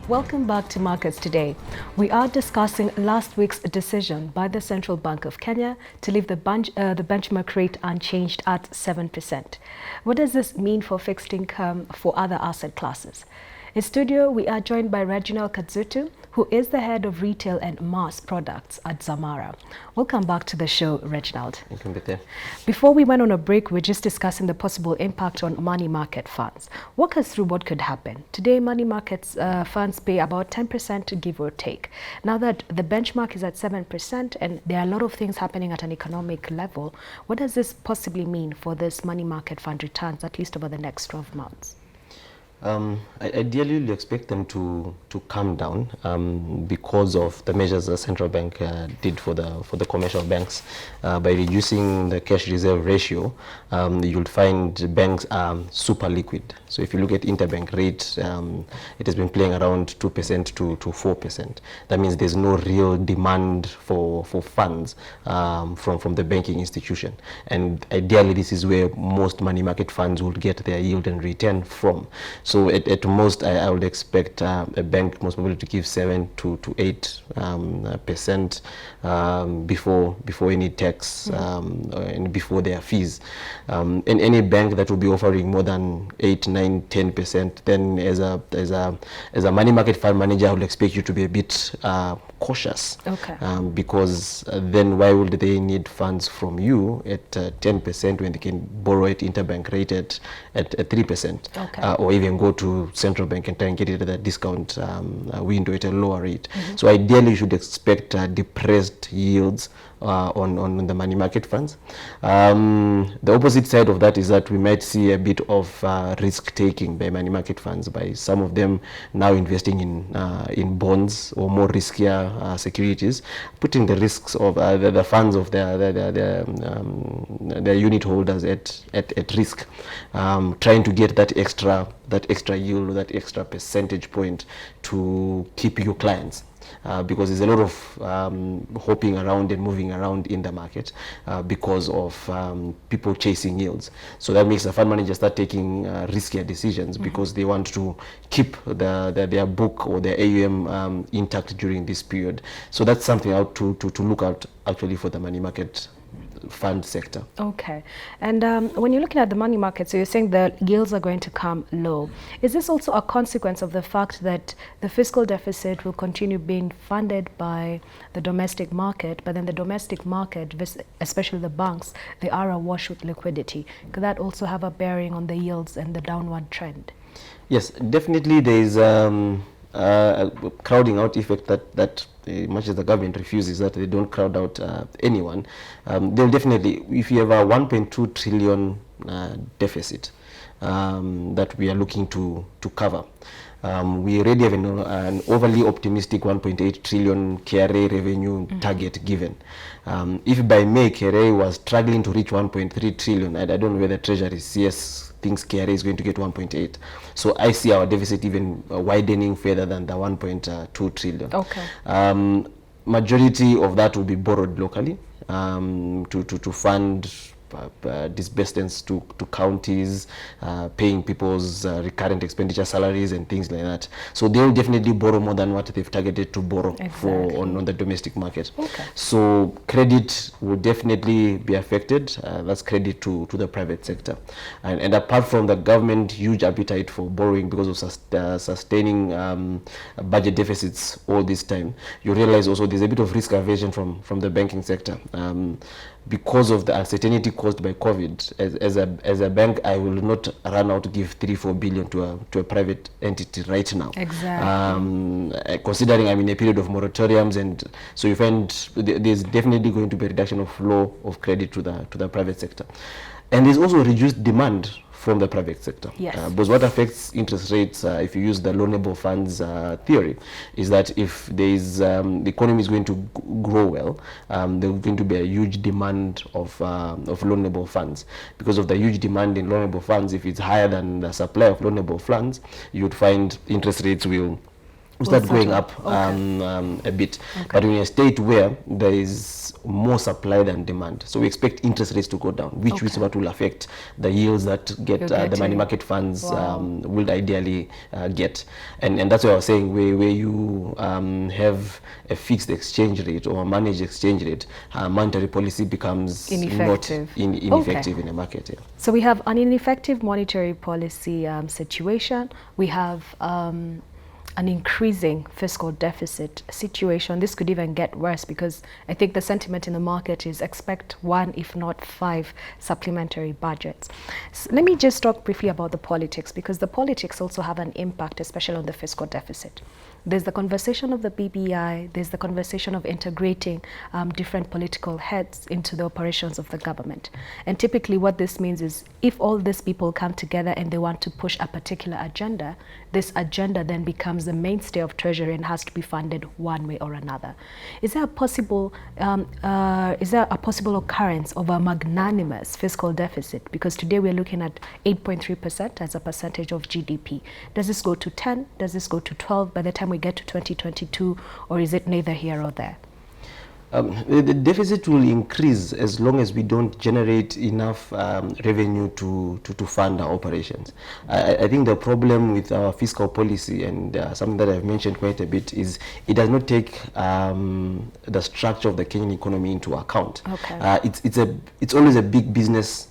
Welcome back to Markets Today. We are discussing last week's decision by the Central Bank of Kenya to leave the benchmark rate unchanged at 7%. What does this mean for fixed income for other asset classes? In studio, we are joined by Reginald Kadzutu, who is the head of retail and mass products at Zamara. Welcome back to the show, Reginald. Welcome back. Before we went on a break, we're just discussing the possible impact on money market funds. Walk us through what could happen. Today, money markets funds pay about 10% to give or take. Now that the benchmark is at 7% and there are a lot of things happening at an economic level, what does this possibly mean for this money market fund returns, at least over the next 12 months? Ideally, you expect them to come down because of the measures the central bank did for the commercial banks by reducing the cash reserve ratio. You'll find banks are super liquid. So if you look at interbank rate, it has been playing around 2% to 4%. That means there's no real demand for funds from the banking institution. And ideally, this is where most money market funds will get their yield and return from. So at most, I would expect a bank most probably to give 7 to 8% before any tax and before their fees. And any bank that will be offering more than 8, 9, 10%, then as a money market fund manager, I would expect you to be a bit cautious. Okay. Because then why would they need funds from you at 10% when they can borrow at interbank rate at 3%? Okay. Or even go to central bank and try and get it at a discount window at a lower rate. So ideally, you should expect depressed yields on the money market funds. The opposite side of that is that we might see a bit of risk taking by money market funds, by some of them now investing in bonds or more riskier securities, putting the risks of the funds of their unit holders at risk, trying to get that extra yield or that extra percentage point to keep your clients. Because there's a lot of hopping around and moving around in the market because of people chasing yields. So that makes the fund manager start taking riskier decisions because they want to keep their book or their AUM intact during this period. So that's something out to look out actually for the money market fund sector. Okay. And when you're looking at the money market, so you're saying the yields are going to come low. Is this also a consequence of the fact that the fiscal deficit will continue being funded by the domestic market, but then the domestic market, especially the banks, they are awash with liquidity? Could that also have a bearing on the yields and the downward trend? Yes, definitely there is a crowding out effect that much as the government refuses that they don't crowd out anyone. They'll definitely, if you have a 1.2 trillion deficit that we are looking to cover, we already have an overly optimistic 1.8 trillion KRA revenue target given. If by May KRA was struggling to reach 1.3 trillion, I don't know whether Treasury CS thinks KRA is going to get 1.8. So I see our deficit even widening further than the 1.2 trillion. Okay. Majority of that will be borrowed locally to fund disbursements to counties, paying people's recurrent expenditure salaries and things like that. So they'll definitely borrow more than what they've targeted to borrow for on the domestic market. Okay. So credit will definitely be affected. That's credit to the private sector. And apart from the government huge appetite for borrowing because of sustaining budget deficits all this time, you realize also there's a bit of risk aversion from the banking sector. Because of the uncertainty caused by COVID, as a bank, I will not run out to give 3-4 billion to a private entity right now. Exactly. Considering I'm in a period of moratoriums, and so you find there's definitely going to be a reduction of flow of credit to the private sector, and there's also reduced demand from the private sector. Yes. Because what affects interest rates, if you use the loanable funds theory, is that if there is the economy is going to grow well, there's going to be a huge demand of loanable funds. Because of the huge demand in loanable funds, if it's higher than the supply of loanable funds, you would find interest rates will will start going settle. up a bit. Okay. But in a state where there is more supply than demand, so we expect interest rates to go down, which is what will affect the yields that get the money market funds will ideally get. And that's why I was saying where you have a fixed exchange rate or a managed exchange rate, monetary policy becomes ineffective. not ineffective in a market. Yeah. So we have an ineffective monetary policy situation. We have an increasing fiscal deficit situation. This could even get worse because I think the sentiment in the market is expect 1, if not 5, supplementary budgets. So let me just talk briefly about the politics, because the politics also have an impact, especially on the fiscal deficit. There's the conversation of the BBI, there's the conversation of integrating different political heads into the operations of the government. And typically what this means is if all these people come together and they want to push a particular agenda, this agenda then becomes the mainstay of Treasury and has to be funded one way or another. Is there a possible occurrence of a magnanimous fiscal deficit? Because today we're looking at 8.3% as a percentage of GDP. Does this go to 10? Does this go to 12 by the time we get to 2022, or is it neither here or there? The deficit will increase as long as we don't generate enough revenue to fund our operations. I think the problem with our fiscal policy, and something that I've mentioned quite a bit, is it does not take the structure of the Kenyan economy into account. Okay. It's always a big business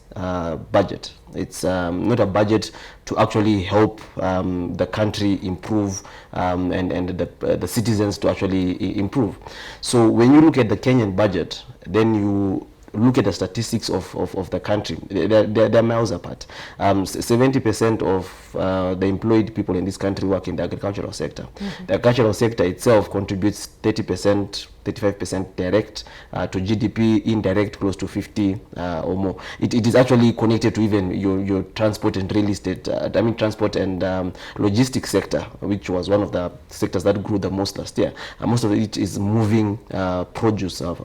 budget. It's not a budget to actually help the country improve and the citizens to actually improve. So when you look at the Kenyan budget, then you look at the statistics of the country, they're miles apart. 70% of the employed people in this country work in the agricultural sector. Mm-hmm. The agricultural sector itself contributes 30%, 35% direct to GDP, indirect close to 50 or more. It is actually connected to even your transport and real estate, transport and logistics sector, which was one of the sectors that grew the most last year. Most of it is moving produce of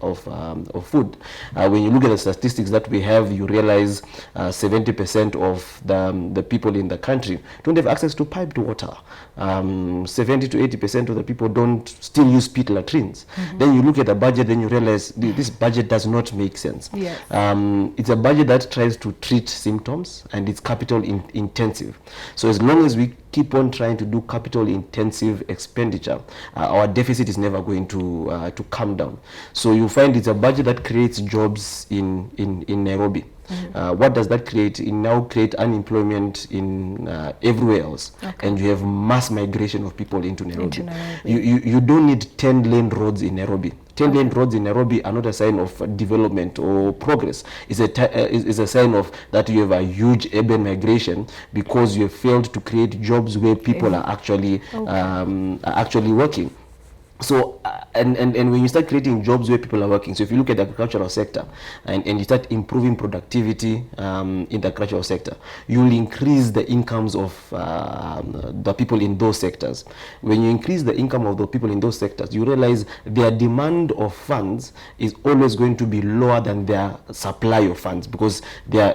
food. When you look at the statistics that we have, you realize 70% of the people in the country don't have access to piped water. 70 to 80% of the people don't still use pit latrines. Mm-hmm. Then you look at the budget, then you realize this budget does not make sense. Yes. It's a budget that tries to treat symptoms, and it's capital intensive. So as long as we keep on trying to do capital intensive expenditure, our deficit is never going to come down. So you find it's a budget that creates jobs in Nairobi. Mm-hmm. What does that create? It now create unemployment in everywhere else. Okay. And you have mass migration of people into Nairobi. You don't need 10-lane roads in Nairobi. 10-lane roads in Nairobi are not a sign of development or progress. It's a sign of that you have a huge urban migration because you have failed to create jobs where people are actually working. So and when you start creating jobs where people are working, so if you look at the agricultural sector and you start improving productivity in the agricultural sector, you will increase the incomes of the people in those sectors. When you increase the income of the people in those sectors, you realize their demand of funds is always going to be lower than their supply of funds because their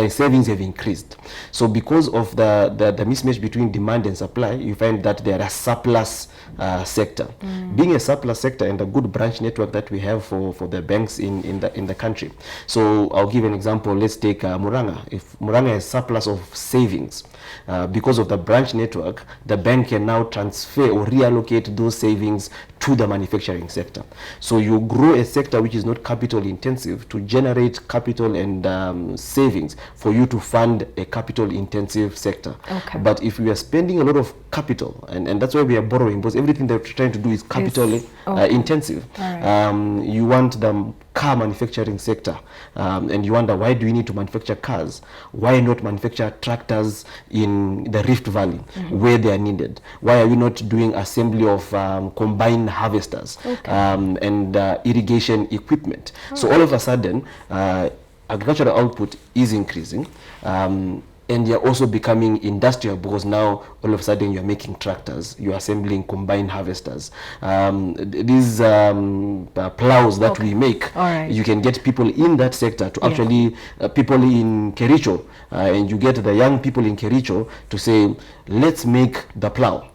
savings have increased. So because of the mismatch between demand and supply, you find that they are a surplus sector. Being a surplus sector and a good branch network that we have for the banks in the country. So I'll give an example. Let's take Muranga. If Muranga has surplus of savings, because of the branch network, the bank can now transfer or reallocate those savings to the manufacturing sector. So you grow a sector which is not capital intensive to generate capital and savings for you to fund a capital intensive sector. Okay. But if we are spending a lot of capital, and that's why we are borrowing, because everything that we're trying to do is capital intensive. Right. You want the car manufacturing sector, and you wonder, why do we need to manufacture cars? Why not manufacture tractors in the Rift Valley where they are needed? Why are we not doing assembly of combined harvesters and irrigation equipment? So all of a sudden, agricultural output is increasing. and you're also becoming industrial, because now all of a sudden you're making tractors, you're assembling combine harvesters. These plows that we make, you can get people in that sector to actually, people in Kericho, and you get the young people in Kericho to say, let's make the plow.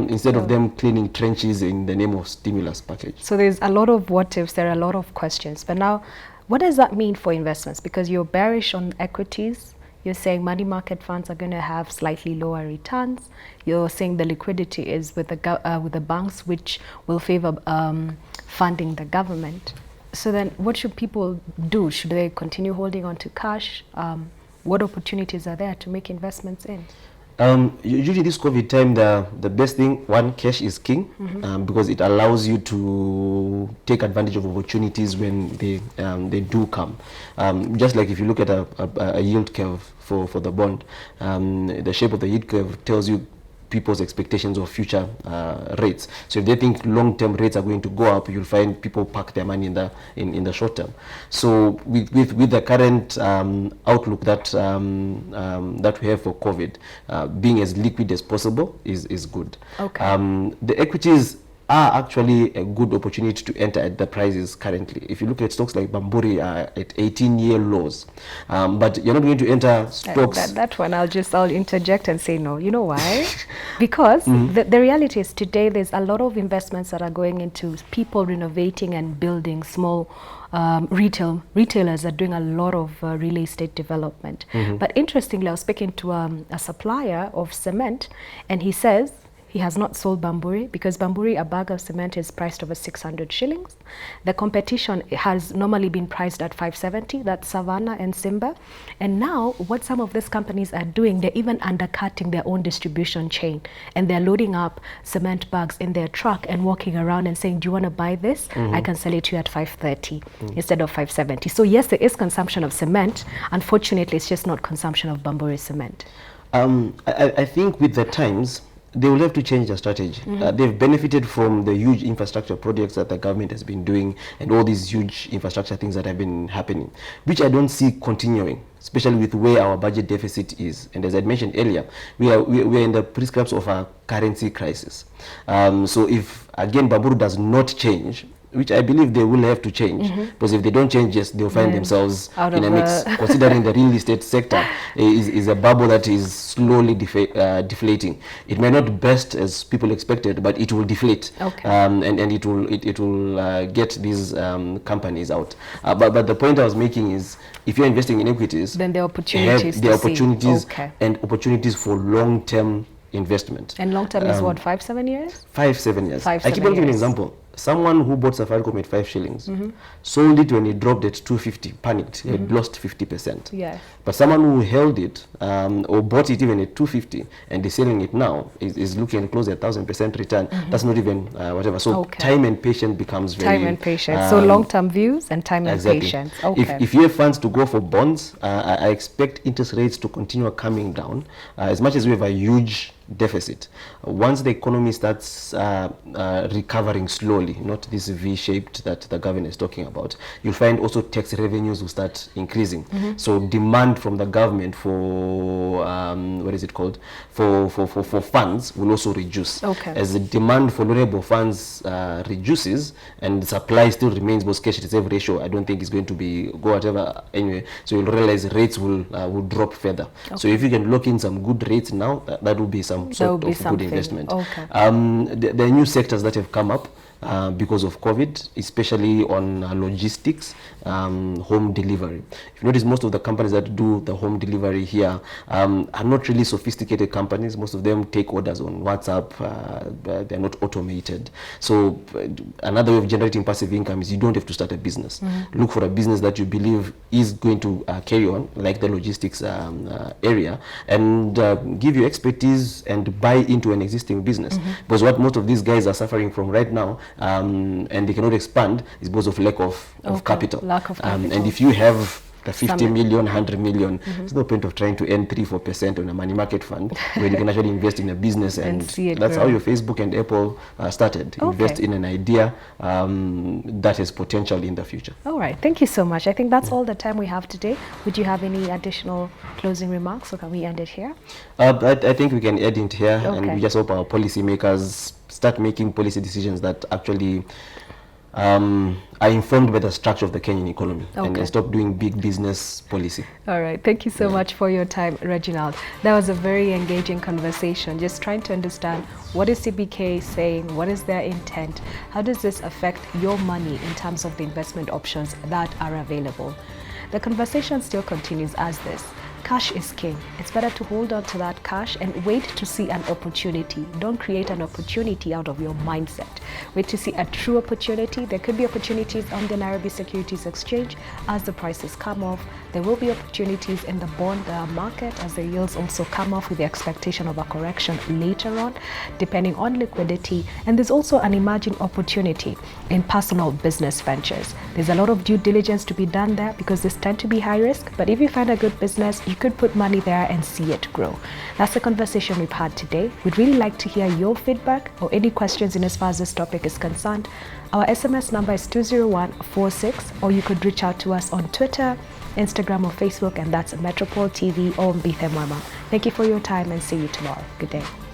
Instead of them cleaning trenches in the name of stimulus package. So there's a lot of what ifs, there are a lot of questions. But now, what does that mean for investments? Because you're bearish on equities. You're saying money market funds are going to have slightly lower returns. You're saying the liquidity is with the banks, which will favor funding the government. So then what should people do? Should they continue holding on to cash? What opportunities are there to make investments in? Usually this COVID time, the best thing, one, cash is king, because it allows you to take advantage of opportunities when they do come. Just like if you look at a yield curve for the bond, the shape of the yield curve tells you people's expectations of future rates. So if they think long-term rates are going to go up, you'll find people park their money in the short term. So with the current outlook that that we have for COVID, being as liquid as possible is good. The equities are actually a good opportunity to enter at the prices currently. If you look at stocks like Bamburi at 18-year lows, but you're not going to enter stocks. That one, I'll interject and say no. You know why? Because the reality is today there's a lot of investments that are going into people renovating and building small retailers are doing a lot of real estate development. But interestingly, I was speaking to a supplier of cement, and he says he has not sold Bamburi because Bamburi, a bag of cement is priced over 600 shillings. The competition has normally been priced at 570, that's Savannah and Simba. And now what some of these companies are doing, they're even undercutting their own distribution chain, and they're loading up cement bags in their truck and walking around and saying, do you want to buy this? I can sell it to you at 530 instead of 570. So yes, there is consumption of cement. Unfortunately, it's just not consumption of Bamburi cement. I think with the times, they will have to change their strategy. They've benefited from the huge infrastructure projects that the government has been doing and all these huge infrastructure things that have been happening, which I don't see continuing, especially with where our budget deficit is. And as I mentioned earlier, we are in the prescripts of a currency crisis. So if, again, Bamburi does not change, which I believe they will have to change, because if they don't change, yes, they'll find themselves in a mix. Considering the real estate sector is a bubble that is slowly deflating. It may not burst as people expected, but it will deflate, and it will get these companies out. But the point I was making is, if you're investing in equities, then there are opportunities, and opportunities for long-term investment. And long-term is what, 5-7 years? 5-7 years. I keep on giving an example. Someone who bought Safaricom at 5 shillings, sold it when it dropped at 250, panicked, had lost 50%. Yes. But someone who held it or bought it even at 250 and is selling it now is looking at close at 1,000% return. That's not even whatever. So time and patience becomes very... Time and patience. So long-term views and time and patience. If you have funds to go for bonds, I expect interest rates to continue coming down. As much as we have a huge deficit, once the economy starts recovering slowly, not this V-shaped that the government is talking about, you'll find also tax revenues will start increasing. So demand from the government for what is it called, for funds will also reduce. As the demand for loanable funds reduces and the supply still remains, because cash reserve ratio I don't think is going to go whatever anyway, so you'll realize rates will drop further. So if you can lock in some good rates now, that will be some sort of good investment. There are new sectors that have come up because of COVID, especially on logistics, home delivery. If you notice, most of the companies that do the home delivery here are not really sophisticated companies. Most of them take orders on WhatsApp. They're not automated. So another way of generating passive income is you don't have to start a business. Look for a business that you believe is going to carry on, like the logistics area, and give you expertise and buy into an existing business. Because what most of these guys are suffering from right now, and they cannot expand, is because of lack of capital. Lack of capital. And if you have the 50 million, 100 million. There's no point of trying to earn 3-4% on a money market fund when you can actually invest in a business and see it that's grow. how your Facebook and Apple started. Invest in an idea that has potential in the future. All right, thank you so much. I think that's all the time we have today. Would you have any additional closing remarks, or can we end it here? I think we can end it here, and Okay. we just hope our policymakers start making policy decisions that actually are informed by the structure of the Kenyan economy, and stop doing big business policy. All right, thank you so much for your time, Reginald. That was a very engaging conversation, just trying to understand what is CBK saying, what is their intent, how does this affect your money in terms of the investment options that are available. The conversation still continues as this. Cash is king. It's better to hold on to that cash and wait to see an opportunity. Don't create an opportunity out of your mindset. Wait to see a true opportunity. There could be opportunities on the Nairobi Securities Exchange as the prices come off. There will be opportunities in the bond market as the yields also come off with the expectation of a correction later on, depending on liquidity. And there's also an emerging opportunity in personal business ventures. There's a lot of due diligence to be done there because this tend to be high risk. But if you find a good business, you could put money there and see it grow. That's the conversation we've had today. We'd really like to hear your feedback or any questions in as far as this topic is concerned. Our SMS number is 20146, or you could reach out to us on Twitter, Instagram or Facebook, and that's Metropole TV or Mbithe Mwema. Thank you for your time and see you tomorrow. Good day.